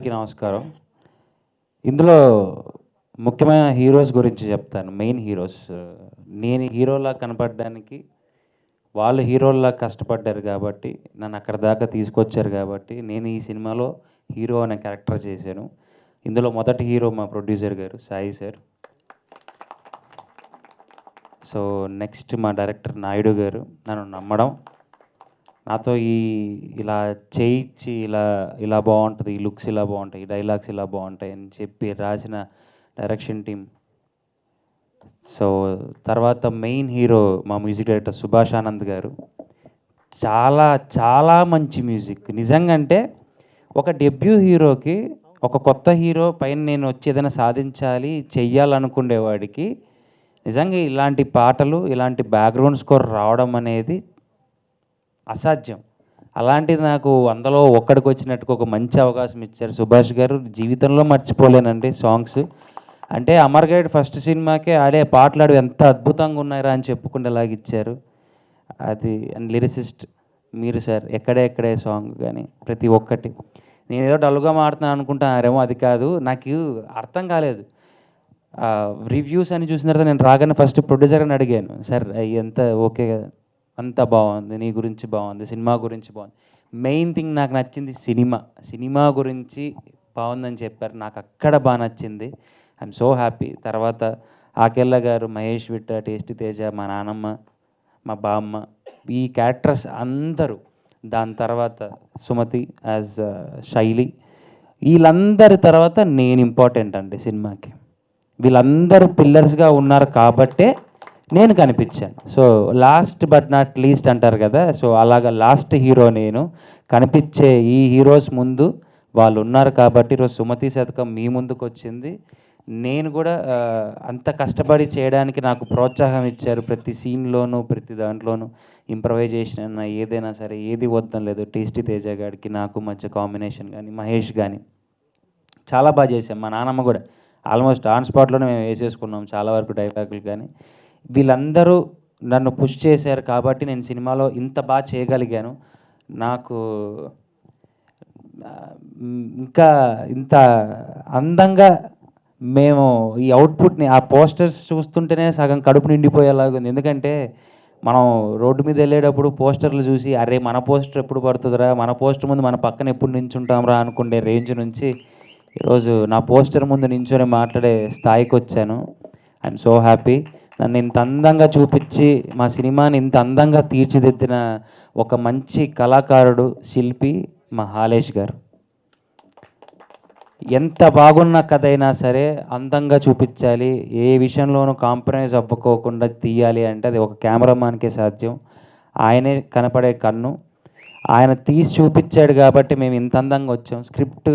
నమస్కారం. ఇందులో ముఖ్యమైన హీరోస్ గురించి చెప్తాను. Main heroes. నేను హీరోలా కనపడడానికి వాళ్ళు హీరోల్లా కష్టపడ్డారు కాబట్టి, నన్ను అక్కడి దాకా తీసుకొచ్చారు కాబట్టి, నేను ఈ సినిమాలో హీరో అనే క్యారెక్టర్ చేశాను. ఇందులో మొదటి హీరో మా ప్రొడ్యూసర్ గారు సాయి సార్. సో నెక్స్ట్ మా డైరెక్టర్ నాయుడు గారు నన్ను నమ్మడం, నాతో ఇలా చేయించి ఇలా ఇలా బాగుంటుంది, ఈ లుక్స్ ఇలా బాగుంటాయి, ఈ డైలాగ్స్ ఇలా బాగుంటాయి అని చెప్పి రాసిన డైరెక్షన్ టీం. సో తర్వాత మెయిన్ హీరో మా మ్యూజిక్ డైరెక్టర్ సుభాష్ ఆనంద్ గారు. చాలా చాలా మంచి మ్యూజిక్ నిజంగా. అంటే ఒక డెబ్యూ హీరోకి, ఒక కొత్త హీరో పైన నేను వచ్చి ఏదైనా సాధించాలి చెయ్యాలనుకునేవాడికి నిజంగా ఇలాంటి పాటలు, ఇలాంటి బ్యాక్గ్రౌండ్ స్కోర్ రావడం అనేది అసాధ్యం. అలాంటిది నాకు 100లో ఒక్కడికి వచ్చినట్టుగా ఒక మంచి అవకాశం ఇచ్చారు సుభాష్ గారు. జీవితంలో మర్చిపోలేనండి సాంగ్స్. అంటే అమర్ గైడ్ ఫస్ట్ సినిమాకే ఆడే పాటలు ఎంత అద్భుతంగా ఉన్నాయరా అని చెప్పుకునేలాగా ఇచ్చారు. అది అండ్ లిరిసిస్ట్ మీరు సార్. ఎక్కడే సాంగ్ కానీ ప్రతి ఒక్కటి నేను ఏదో డల్గా మాడుతున్నాను అనుకుంటున్నారేమో, అది కాదు. నాకు అర్థం కాలేదు. రివ్యూస్ అని చూసిన తర్వాత నేను రాగానే ఫస్ట్ ప్రొడ్యూసర్ అని అడిగాను, సార్ ఎంత ఓకే కదా, అంతా బాగుంది, నీ గురించి బాగుంది, సినిమా గురించి బాగుంది. మెయిన్ థింగ్ నాకు నచ్చింది సినిమా గురించి బాగుందని చెప్పారు. నాకు అక్కడ బాగా నచ్చింది. I'm so happy. తర్వాత ఆకెళ్ళ గారు, మహేష్ విట్ట, టేస్టీ తేజ, మా నానమ్మ, మా బామ్మ, ఈ క్యారెక్టర్స్ అందరూ. దాని తర్వాత సుమతి యాజ్ శైలి. వీళ్ళందరి తర్వాత నేను ఇంపార్టెంట్ అండి సినిమాకి. వీళ్ళందరూ పిల్లర్స్గా ఉన్నారు కాబట్టే నేను కనిపించాను. So last but not least అంటారు కదా, సో అలాగా లాస్ట్ హీరో నేను. కనిపించే ఈ హీరోస్ ముందు వాళ్ళు ఉన్నారు కాబట్టి ఈరోజు సుమతి శతకం మీ ముందుకు వచ్చింది. నేను కూడా అంత కష్టపడి చేయడానికి నాకు ప్రోత్సాహం ఇచ్చారు. ప్రతి సీన్లోనూ, ప్రతి దాంట్లోనూ ఇంప్రవైజేషన్ అన్న ఏదైనా సరే, ఏది వద్దం లేదు. టేస్టీ తేజ గారికి నాకు మధ్య కాంబినేషన్ కానీ, మహేష్ కానీ చాలా బాగా చేశాం. మా నాన్నమ్మ కూడా ఆల్మోస్ట్ ఆన్ స్పాట్లోనే మేము వేసేసుకున్నాం చాలా వరకు డైలాగులు. కానీ వీళ్ళందరూ నన్ను పుష్ చేశారు కాబట్టి నేను సినిమాలో ఇంత బాగా చేయగలిగాను. నాకు ఇంకా ఇంత అందంగా మేము ఈ అవుట్పుట్ని, ఆ పోస్టర్స్ చూస్తుంటేనే సగం కడుపు నిండిపోయేలాగా ఉంది. ఎందుకంటే మనం రోడ్డు మీద వెళ్ళేటప్పుడు పోస్టర్లు చూసి అరే మన పోస్టర్ ఎప్పుడు పడుతుందిరా, మన పోస్టర్ ముందు మన పక్కన ఎప్పుడు నించుంటాంరా అనుకునే రేంజ్ నుంచి ఈరోజు నా పోస్టర్ ముందు నించొని మాట్లాడే స్థాయికి వచ్చాను. I'm so happy. నన్ను ఇంత అందంగా చూపించి మా సినిమాని ఇంత అందంగా తీర్చిదిద్దిన ఒక మంచి కళాకారుడు, శిల్పి మా హాలేష్ గారు. ఎంత బాగున్న కథ అయినా సరే అందంగా చూపించాలి, ఏ విషయంలోనూ కాంప్రమైజ్ అవ్వకోకుండా తీయాలి అంటే అది ఒక కెమెరామాన్కే సాధ్యం. ఆయనే కనపడే కన్ను. ఆయన తీసి చూపించాడు కాబట్టి మేము ఇంత అందంగా వచ్చాం. స్క్రిప్ట్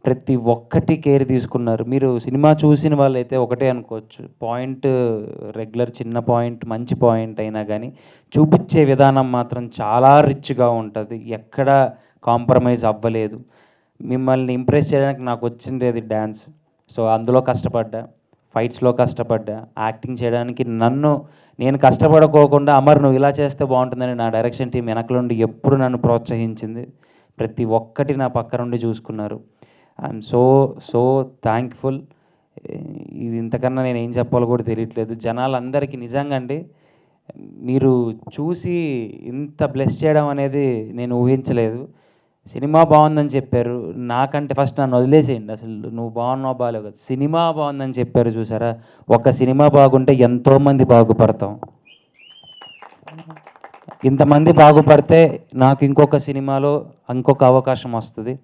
ప్రతి ఒక్కటి కేర్ తీసుకున్నారు. మీరు సినిమా చూసిన వాళ్ళైతే ఒకటే అనుకోవచ్చు, పాయింట్ రెగ్యులర్ చిన్న పాయింట్, మంచి పాయింట్ అయినా కానీ చూపించే విధానం మాత్రం చాలా రిచ్గా ఉంటుంది. ఎక్కడ కాంప్రమైజ్ అవ్వలేదు. మిమ్మల్ని ఇంప్రెస్ చేయడానికి నాకు వచ్చిండేది డ్యాన్స్. సో అందులో కష్టపడ్డా, ఫైట్స్లో కష్టపడ్డా, యాక్టింగ్ చేయడానికి నేను కష్టపడుకోకుండా అమర్ నువ్వు ఇలా చేస్తే బాగుంటుందని నా డైరెక్షన్ టీం వెనకలుండి ఎప్పుడు నన్ను ప్రోత్సహించింది. ప్రతి ఒక్కటి నా పక్క నుండి చూసుకున్నారు. I'm so thankful. ఇది ఇంతకన్నా నేను ఏం చెప్పాలో కూడా తెలియట్లేదు. జనాలందరికీ నిజంగా అండి, మీరు చూసి ఇంత బ్లెస్ చేయడం అనేది నేను ఊహించలేదు. సినిమా బాగుందని చెప్పారు. నాకంటే ఫస్ట్ నన్ను వదిలేసేయండి, అసలు నువ్వు బాగున్నావు బాగాలేవు కదా, సినిమా బాగుందని చెప్పారు చూసారా. ఒక సినిమా బాగుంటే ఎంతోమంది బాగుపడతాం. ఇంతమంది బాగుపడితే నాకు ఇంకొక సినిమాలో ఇంకొక అవకాశం వస్తుంది.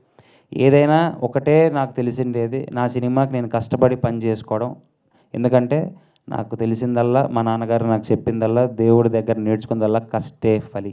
ఏదైనా ఒకటే నాకు తెలిసిండేది, నా సినిమాకి నేను కష్టపడి పని చేసుకోవడం. ఎందుకంటే నాకు తెలిసిందల్లా, మా నాన్నగారు నాకు చెప్పిందల్లా, దేవుడి దగ్గర నేర్చుకుందల్లా కష్టే ఫలి.